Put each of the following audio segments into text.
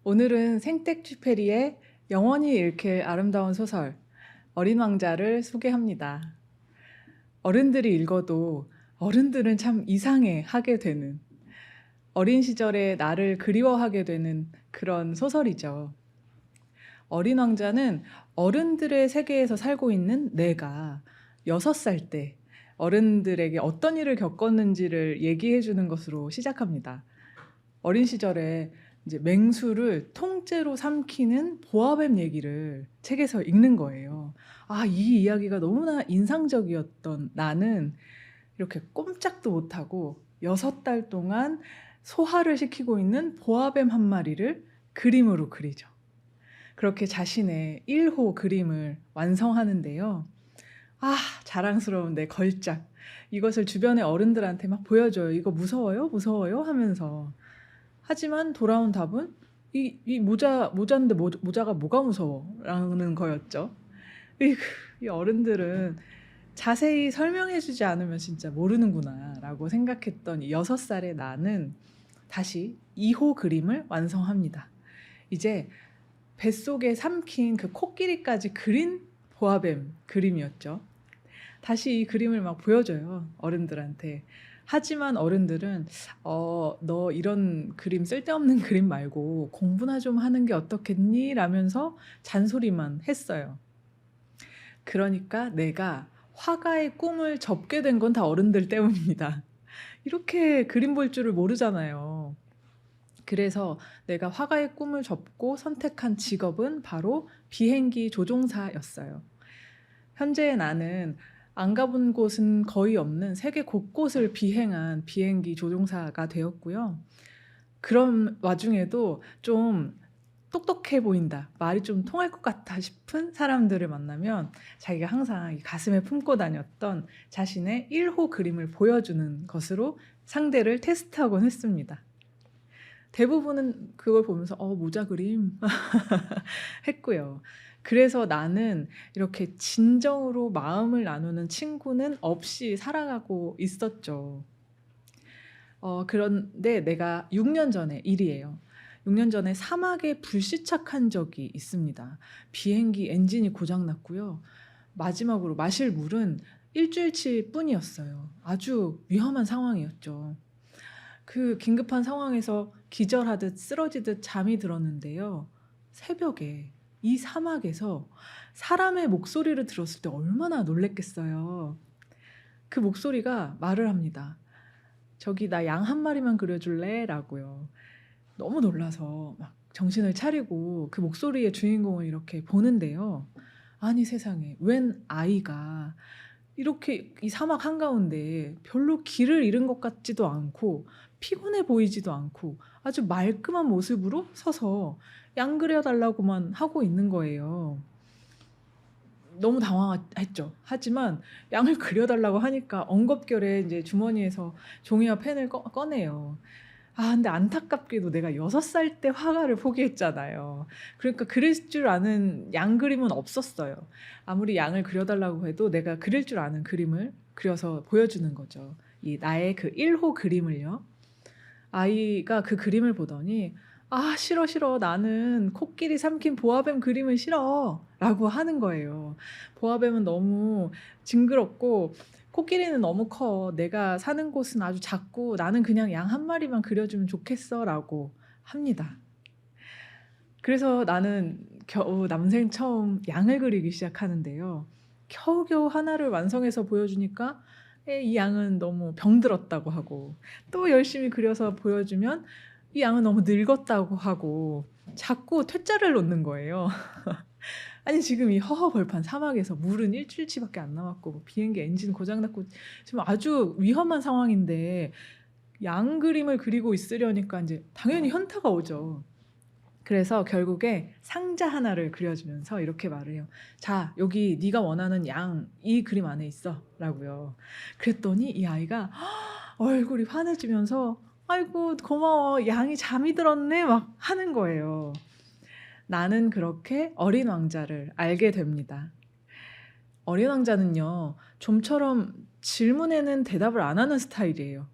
오늘은 생텍쥐페리의 영원히 읽힐 아름다운 소설 어린 왕자를 소개합니다. 어른들이 읽어도 어른들은 참 이상해 하게 되는, 어린 시절의 나를 그리워하게 되는 그런 소설이죠. 어린 왕자는 어른들의 세계에서 살고 있는 내가 6살 때 어른들에게 어떤 일을 겪었는지를 얘기해 주는 것으로 시작합니다. 어린 시절에 이제 맹수를 통째로 삼키는 보아뱀 얘기를 책에서 읽는 거예요. 아, 이 이야기가 너무나 인상적이었던 나는 이렇게 꼼짝도 못하고 6달 동안 소화를 시키고 있는 보아뱀 한 마리를 그림으로 그리죠. 그렇게 자신의 1호 그림을 완성하는데요. 아, 자랑스러운 내 걸작. 이것을 주변의 어른들한테 막 보여줘요. 이거 무서워요? 무서워요? 하면서. 하지만 돌아온 답은 이 모자인데 모자가 뭐가 무서워? 라는 거였죠. 이 어른들은 자세히 설명해주지 않으면 진짜 모르는구나 라고 생각했던 이 6살의 나는 다시 2호 그림을 완성합니다. 이제 뱃속에 삼킨 그 코끼리까지 그린 보아뱀 그림이었죠. 다시 이 그림을 막 보여줘요, 어른들한테. 하지만 어른들은 너 이런 그림 쓸데없는 그림 말고 공부나 좀 하는 게 어떻겠니? 라면서 잔소리만 했어요. 그러니까 내가 화가의 꿈을 접게 된 건 다 어른들 때문입니다. 이렇게 그림 볼 줄을 모르잖아요. 그래서 내가 화가의 꿈을 접고 선택한 직업은 바로 비행기 조종사였어요. 현재 나는 안 가본 곳은 거의 없는 세계 곳곳을 비행한 비행기 조종사가 되었고요. 그런 와중에도 좀 똑똑해 보인다, 말이 좀 통할 것 같아 싶은 사람들을 만나면 자기가 항상 이 가슴에 품고 다녔던 자신의 1호 그림을 보여주는 것으로 상대를 테스트하곤 했습니다. 대부분은 그걸 보면서 모자 그림 했고요. 그래서 나는 이렇게 진정으로 마음을 나누는 친구는 없이 살아가고 있었죠. 그런데 내가 6년 전의 일이에요. 6년 전에 사막에 불시착한 적이 있습니다. 비행기 엔진이 고장났고요. 마지막으로 마실 물은 일주일치 뿐이었어요. 아주 위험한 상황이었죠. 그 긴급한 상황에서 기절하듯 쓰러지듯 잠이 들었는데요. 새벽에 이 사막에서 사람의 목소리를 들었을 때 얼마나 놀랬겠어요. 그 목소리가 말을 합니다. 저기 나 양 한 마리만 그려줄래? 라고요. 너무 놀라서 막 정신을 차리고 그 목소리의 주인공을 이렇게 보는데요. 아니 세상에, 웬 아이가 이렇게 이 사막 한가운데 별로 길을 잃은 것 같지도 않고 피곤해 보이지도 않고 아주 말끔한 모습으로 서서 양 그려달라고만 하고 있는 거예요. 너무 당황했죠. 하지만 양을 그려달라고 하니까 엉겁결에 이제 주머니에서 종이와 펜을 꺼내요. 아, 근데 안타깝게도 내가 6살 때 화가를 포기했잖아요. 그러니까 그릴 줄 아는 양 그림은 없었어요. 아무리 양을 그려달라고 해도 내가 그릴 줄 아는 그림을 그려서 보여주는 거죠. 이 나의 그 1호 그림을요. 아이가 그 그림을 보더니 아, 싫어 싫어, 나는 코끼리 삼킨 보아뱀 그림은 싫어 라고 하는 거예요. 보아뱀은 너무 징그럽고 코끼리는 너무 커, 내가 사는 곳은 아주 작고 나는 그냥 양 한 마리만 그려주면 좋겠어 라고 합니다. 그래서 나는 겨우 남생 처음 양을 그리기 시작하는데요. 겨우겨우 하나를 완성해서 보여주니까 이 양은 너무 병들었다고 하고, 또 열심히 그려서 보여주면 이 양은 너무 늙었다고 하고 자꾸 퇴짜를 놓는 거예요. 아니 지금 이 허허벌판 사막에서 물은 일주일치밖에 안 남았고 뭐 비행기 엔진 고장났고 지금 아주 위험한 상황인데 양 그림을 그리고 있으려니까 이제 당연히 현타가 오죠. 그래서 결국에 상자 하나를 그려주면서 이렇게 말을 해요. 자, 여기 네가 원하는 양 이 그림 안에 있어 라고요. 그랬더니 이 아이가 얼굴이 환해지면서 아이고 고마워, 양이 잠이 들었네 막 하는 거예요. 나는 그렇게 어린 왕자를 알게 됩니다. 어린 왕자는요, 좀처럼 질문에는 대답을 안 하는 스타일이에요.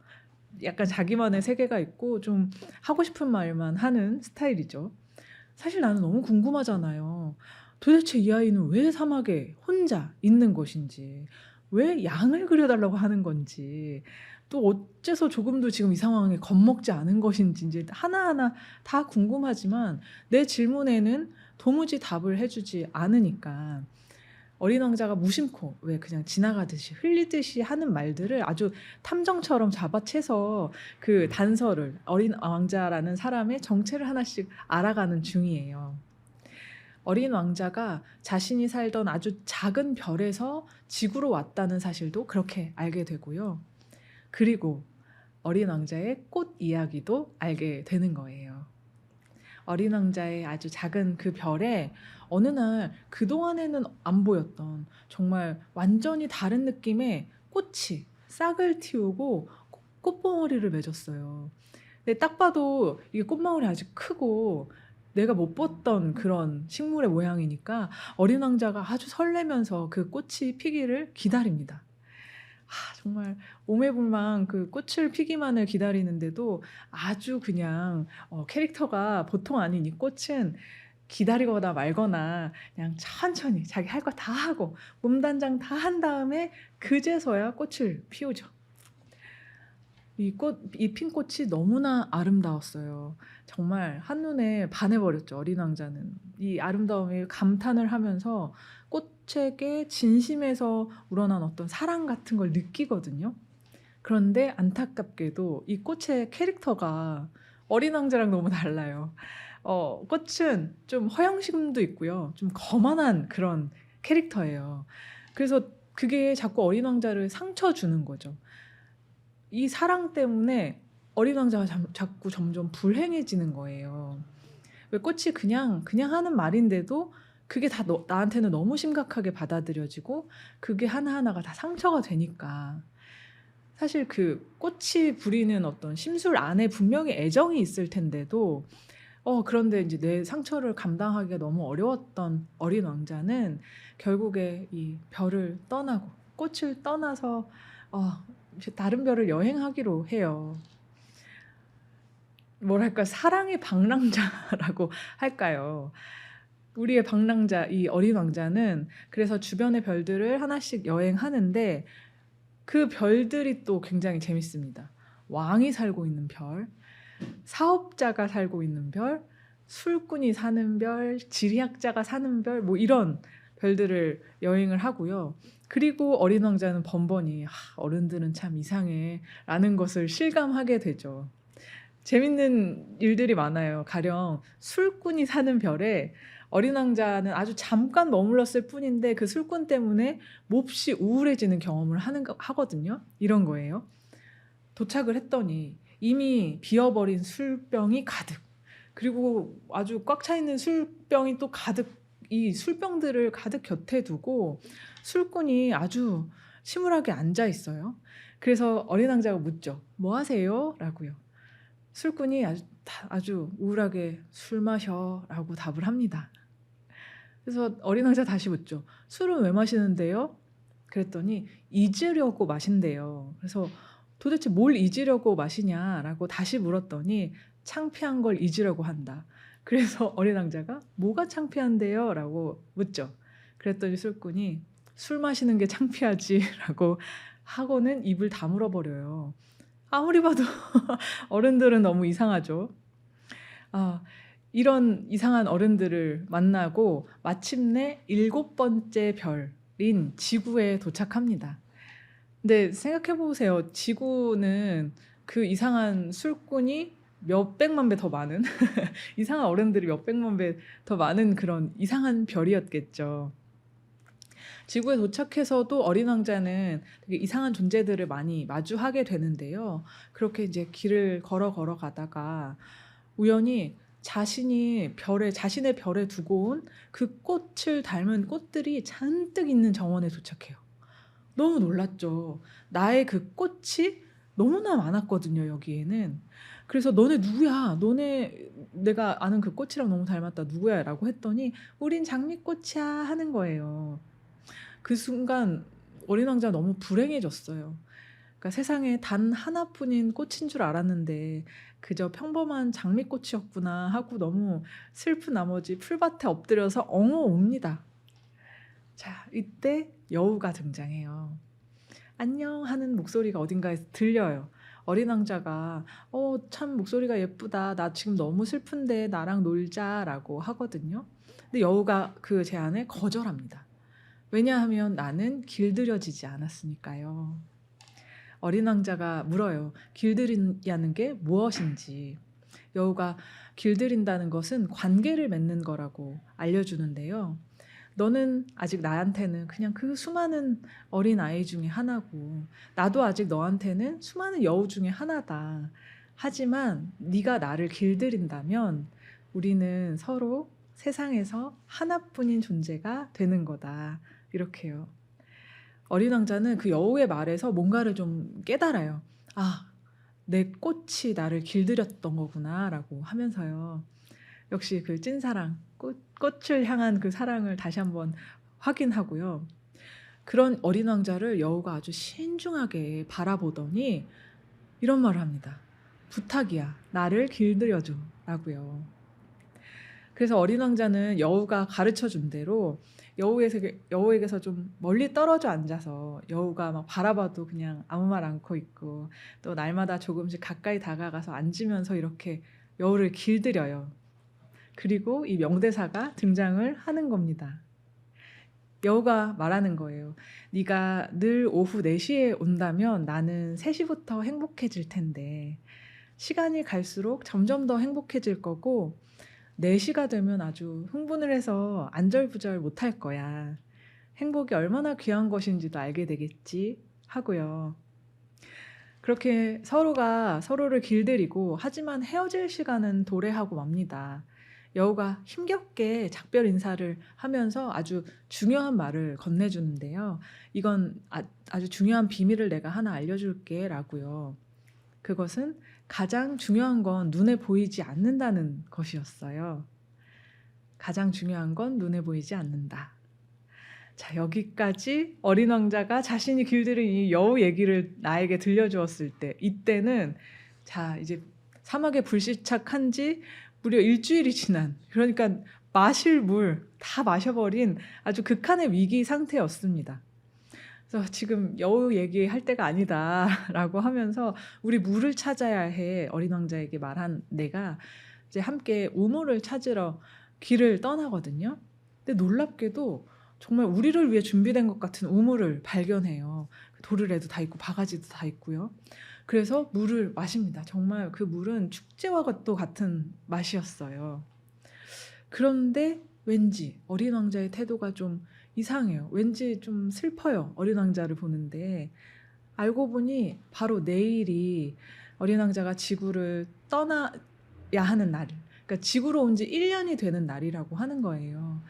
약간 자기만의 세계가 있고 좀 하고 싶은 말만 하는 스타일이죠. 사실 나는 너무 궁금하잖아요. 도대체 이 아이는 왜 사막에 혼자 있는 것인지, 왜 양을 그려 달라고 하는 건지, 또 어째서 조금도 지금 이 상황에 겁먹지 않은 것인지 인제 하나하나 다 궁금하지만 내 질문에는 도무지 답을 해 주지 않으니까 어린 왕자가 무심코 왜 그냥 지나가듯이 흘리듯이 하는 말들을 아주 탐정처럼 잡아채서 그 단서를, 어린 왕자라는 사람의 정체를 하나씩 알아가는 중이에요. 어린 왕자가 자신이 살던 아주 작은 별에서 지구로 왔다는 사실도 그렇게 알게 되고요. 그리고 어린 왕자의 꽃 이야기도 알게 되는 거예요. 어린 왕자의 아주 작은 그 별에 어느 날 그동안에는 안 보였던 정말 완전히 다른 느낌의 꽃이 싹을 틔우고 꽃봉오리를 맺었어요. 근데 딱 봐도 이게 꽃망울이 아주 크고 내가 못 봤던 그런 식물의 모양이니까 어린 왕자가 아주 설레면서 그 꽃이 피기를 기다립니다. 정말 오매불망 그 꽃을 피기만을 기다리는데도 아주 그냥 캐릭터가 보통 아닌 이 꽃은 기다리거나 말거나 그냥 천천히 자기 할 거 다 하고 몸단장 다 한 다음에 그제서야 꽃을 피우죠. 이 핀 꽃이 너무나 아름다웠어요. 정말 한눈에 반해버렸죠, 어린 왕자는. 이 아름다움에 감탄을 하면서 꽃에게 진심에서 우러난 어떤 사랑 같은 걸 느끼거든요. 그런데 안타깝게도 이 꽃의 캐릭터가 어린 왕자랑 너무 달라요. 꽃은 좀 허영심도 있고요. 좀 거만한 그런 캐릭터예요. 그래서 그게 자꾸 어린 왕자를 상처 주는 거죠. 이 사랑 때문에 어린 왕자가 자꾸 점점 불행해지는 거예요. 왜 꽃이 그냥 하는 말인데도 그게 다 나한테는 너무 심각하게 받아들여지고 그게 하나하나가 다 상처가 되니까. 사실 그 꽃이 부리는 어떤 심술 안에 분명히 애정이 있을 텐데도 그런데 이제 내 상처를 감당하기가 너무 어려웠던 어린 왕자는 결국에 이 별을 떠나고 꽃을 떠나서 어 이제 다른 별을 여행하기로 해요. 뭐랄까 사랑의 방랑자라고 할까요? 우리의 방랑자 이 어린 왕자는 그래서 주변의 별들을 하나씩 여행하는데 그 별들이 또 굉장히 재밌습니다. 왕이 살고 있는 별, 사업자가 살고 있는 별, 술꾼이 사는 별, 지리학자가 사는 별, 뭐 이런 별들을 여행을 하고요. 그리고 어린 왕자는 번번이 어른들은 참 이상해라는 것을 실감하게 되죠. 재밌는 일들이 많아요. 가령 술꾼이 사는 별에 어린 왕자는 아주 잠깐 머물렀을 뿐인데 그 술꾼 때문에 몹시 우울해지는 경험을 하거든요. 이런 거예요. 도착을 했더니 이미 비어버린 술병이 가득, 그리고 아주 꽉 차 있는 술병이 또 가득, 이 술병들을 가득 곁에 두고 술꾼이 아주 침울하게 앉아 있어요. 그래서 어린 왕자가 묻죠. "뭐 하세요?" 라고요. 술꾼이 아주 우울하게 "술 마셔"라고 답을 합니다. 그래서 어린 왕자 다시 묻죠. "술은 왜 마시는데요?" 그랬더니 "잊으려고 마신대요." 그래서 "도대체 뭘 잊으려고 마시냐?"라고 다시 물었더니 "창피한 걸 잊으려고 한다." 그래서 어린 왕자가 "뭐가 창피한데요?"라고 묻죠. 그랬더니 술꾼이 "술 마시는 게 창피하지."라고 하고는 입을 다물어 버려요. 아무리 봐도 어른들은 너무 이상하죠. 아 이런 이상한 어른들을 만나고 마침내 7번째 별인 지구에 도착합니다. 근데 생각해 보세요. 지구는 그 이상한 술꾼이 몇백만 배 더 많은 이상한 어른들이 몇백만 배 더 많은 그런 이상한 별이었겠죠. 지구에 도착해서도 어린 왕자는 되게 이상한 존재들을 많이 마주하게 되는데요. 그렇게 이제 길을 걸어 가다가 우연히 자신의 별에 두고 온 그 꽃을 닮은 꽃들이 잔뜩 있는 정원에 도착해요. 너무 놀랐죠. 나의 그 꽃이 너무나 많았거든요, 여기에는. 그래서 "너네 누구야? 너네 내가 아는 그 꽃이랑 너무 닮았다. 누구야?"라고 했더니 "우린 장미꽃이야." 하는 거예요. 그 순간 어린 왕자가 너무 불행해졌어요. 그러니까 세상에 단 하나뿐인 꽃인 줄 알았는데 그저 평범한 장미꽃이었구나 하고 너무 슬픈 나머지 풀밭에 엎드려서 엉어옵니다. 자, 이때 여우가 등장해요. 안녕 하는 목소리가 어딘가에서 들려요. 어린 왕자가 참 목소리가 예쁘다. 나 지금 너무 슬픈데 나랑 놀자라고 하거든요. 근데 여우가 그 제안에 거절합니다. 왜냐하면 나는 길들여지지 않았으니까요. 어린 왕자가 물어요. 길들이냐는 게 무엇인지. 여우가 길들인다는 것은 관계를 맺는 거라고 알려주는데요. 너는 아직 나한테는 그냥 그 수많은 어린 아이 중에 하나고 나도 아직 너한테는 수많은 여우 중에 하나다. 하지만 네가 나를 길들인다면 우리는 서로 세상에서 하나뿐인 존재가 되는 거다. 이렇게요. 어린 왕자는 그 여우의 말에서 뭔가를 좀 깨달아요. 아, 내 꽃이 나를 길들였던 거구나라고 하면서요. 역시 그 찐사랑, 꽃을 향한 그 사랑을 다시 한번 확인하고요. 그런 어린 왕자를 여우가 아주 신중하게 바라보더니 이런 말을 합니다. 부탁이야, 나를 길들여줘 라고요. 그래서 어린 왕자는 여우가 가르쳐준 대로 여우에게서 좀 멀리 떨어져 앉아서 여우가 막 바라봐도 그냥 아무 말 않고 있고 또 날마다 조금씩 가까이 다가가서 앉으면서 이렇게 여우를 길들여요. 그리고 이 명대사가 등장을 하는 겁니다. 여우가 말하는 거예요. 네가 늘 오후 4시에 온다면 나는 3시부터 행복해질 텐데 시간이 갈수록 점점 더 행복해질 거고 4시가 되면 아주 흥분을 해서 안절부절 못할 거야. 행복이 얼마나 귀한 것인지도 알게 되겠지 하고요. 그렇게 서로가 서로를 길들이고 하지만 헤어질 시간은 도래하고 맙니다. 여우가 힘겹게 작별 인사를 하면서 아주 중요한 말을 건네주는데요. 이건 아주 중요한 비밀을 내가 하나 알려줄게 라고요. 그것은 가장 중요한 건 눈에 보이지 않는다는 것이었어요. 가장 중요한 건 눈에 보이지 않는다. 자, 여기까지 어린 왕자가 자신이 길들인 이 여우 얘기를 나에게 들려주었을 때 이때는 자, 이제 사막에 불시착한 지 무려 일주일이 지난 그러니까 마실 물 다 마셔버린 아주 극한의 위기 상태였습니다. 그래서 지금 여우 얘기할 때가 아니다라고 하면서 우리 물을 찾아야 해 어린 왕자에게 말한 내가 이제 함께 우물을 찾으러 길을 떠나거든요. 근데 놀랍게도 정말 우리를 위해 준비된 것 같은 우물을 발견해요. 도르래도 다 있고 바가지도 다 있고요. 그래서 물을 마십니다. 정말 그 물은 축제와 또 같은 맛이었어요. 그런데 왠지 어린 왕자의 태도가 좀 이상해요. 왠지 좀 슬퍼요. 어린 왕자를 보는데 알고 보니 바로 내일이 어린 왕자가 지구를 떠나야 하는 날, 그러니까 지구로 온 지 1년이 되는 날이라고 하는 거예요.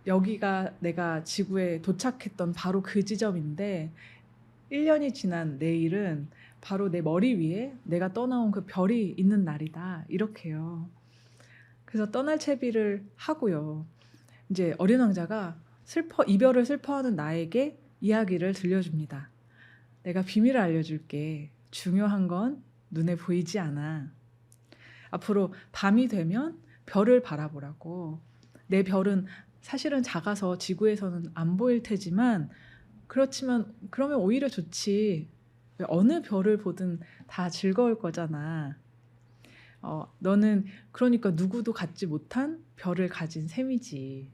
여기가 내가 지구에 도착했던 바로 그 지점인데 1년이 지난 내일은 바로 내 머리 위에 내가 떠나온 그 별이 있는 날이다. 이렇게요. 그래서 떠날 채비를 하고요. 이제 어린 왕자가 이별을 슬퍼하는 나에게 이야기를 들려줍니다. 내가 비밀을 알려줄게. 중요한 건 눈에 보이지 않아. 앞으로 밤이 되면 별을 바라보라고. 내 별은 사실은 작아서 지구에서는 안 보일 테지만 그렇지만 그러면 오히려 좋지. 어느 별을 보든 다 즐거울 거잖아. 너는 그러니까 누구도 갖지 못한 별을 가진 셈이지.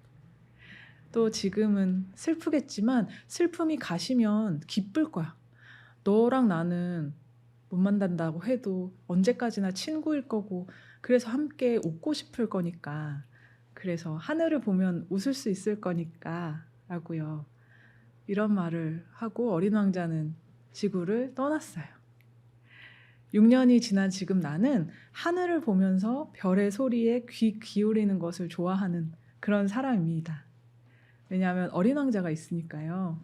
또 지금은 슬프겠지만 슬픔이 가시면 기쁠 거야. 너랑 나는 못 만난다고 해도 언제까지나 친구일 거고 그래서 함께 웃고 싶을 거니까 그래서 하늘을 보면 웃을 수 있을 거니까 라고요. 이런 말을 하고 어린 왕자는 지구를 떠났어요. 6년이 지난 지금 나는 하늘을 보면서 별의 소리에 귀 기울이는 것을 좋아하는 그런 사람입니다. 왜냐하면 어린 왕자가 있으니까요.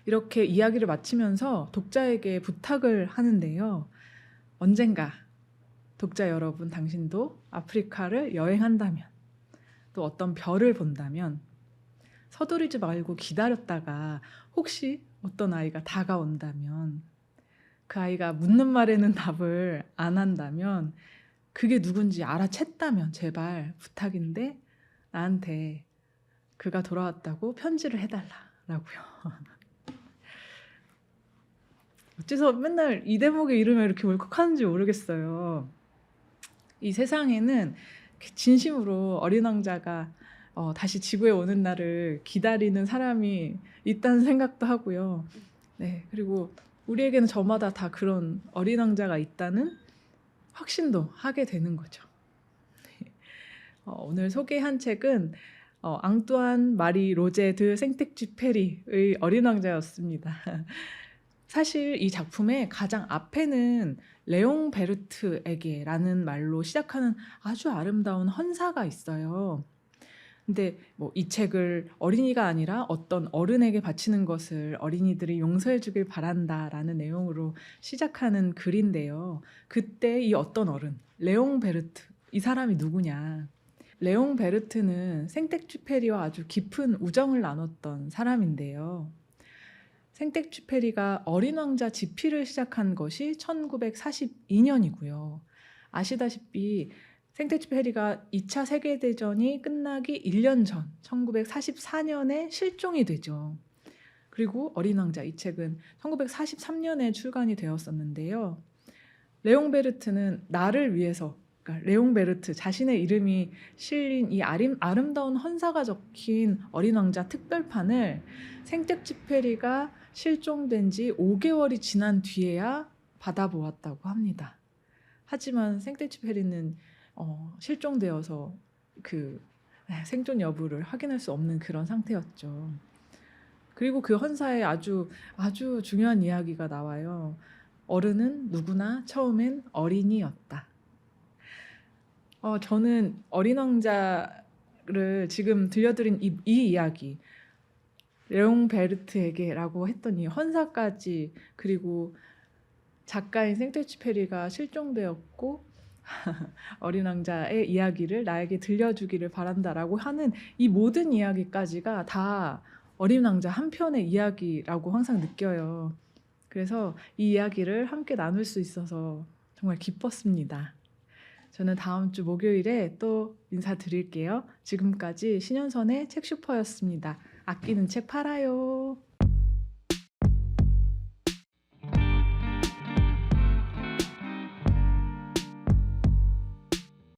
이렇게 이야기를 마치면서 독자에게 부탁을 하는데요. 언젠가 독자 여러분 당신도 아프리카를 여행한다면 또 어떤 별을 본다면 서두르지 말고 기다렸다가 혹시 어떤 아이가 다가온다면, 그 아이가 묻는 말에는 답을 안 한다면, 그게 누군지 알아챘다면 제발 부탁인데 나한테 그가 돌아왔다고 편지를 해달라라고요. 어째서 맨날 이 대목의 이름에 이렇게 울컥하는지 모르겠어요. 이 세상에는 진심으로 어린 왕자가 다시 지구에 오는 날을 기다리는 사람이 있다는 생각도 하고요. 네, 그리고 우리에게는 저마다 다 그런 어린 왕자가 있다는 확신도 하게 되는 거죠. 오늘 소개한 책은 앙뚜안 마리 로제 드 생텍쥐페리의 어린 왕자였습니다. 사실 이 작품의 가장 앞에는 레옹 베르트에게라는 말로 시작하는 아주 아름다운 헌사가 있어요. 근데 뭐 이 책을 어린이가 아니라 어떤 어른에게 바치는 것을 어린이들이 용서해 주길 바란다라는 내용으로 시작하는 글인데요. 그때 이 어떤 어른, 레옹 베르트, 이 사람이 누구냐? 레옹 베르트는 생텍쥐페리와 아주 깊은 우정을 나눴던 사람인데요. 생텍쥐페리가 어린 왕자 지피를 시작한 것이 1942년이고요. 아시다시피 생텍쥐페리가 2차 세계대전이 끝나기 1년 전 1944년에 실종이 되죠. 그리고 어린 왕자 이 책은 1943년에 출간이 되었었는데요. 레옹 베르트는 나를 위해서, 그러니까 레옹 베르트 자신의 이름이 실린 이 아름다운 헌사가 적힌 어린 왕자 특별판을 생텍쥐페리가 실종된 지 5개월이 지난 뒤에야 받아보았다고 합니다. 하지만 생텍쥐페리는 실종되어서 그 생존 여부를 확인할 수 없는 그런 상태였죠. 그리고 그 헌사에 아주 중요한 이야기가 나와요. 어른은 누구나 처음엔 어린이였다. 저는 어린 왕자를 지금 들려드린 이 이야기, 레옹 베르트에게라고 했더니 헌사까지, 그리고 작가인 생텍쥐페리가 실종되었고 어린 왕자의 이야기를 나에게 들려주기를 바란다라고 하는 이 모든 이야기까지가 다 어린 왕자 한 편의 이야기라고 항상 느껴요. 그래서 이 이야기를 함께 나눌 수 있어서 정말 기뻤습니다. 저는 다음 주 목요일에 또 인사드릴게요. 지금까지 신현선의 책슈퍼였습니다. 아끼는 책 팔아요.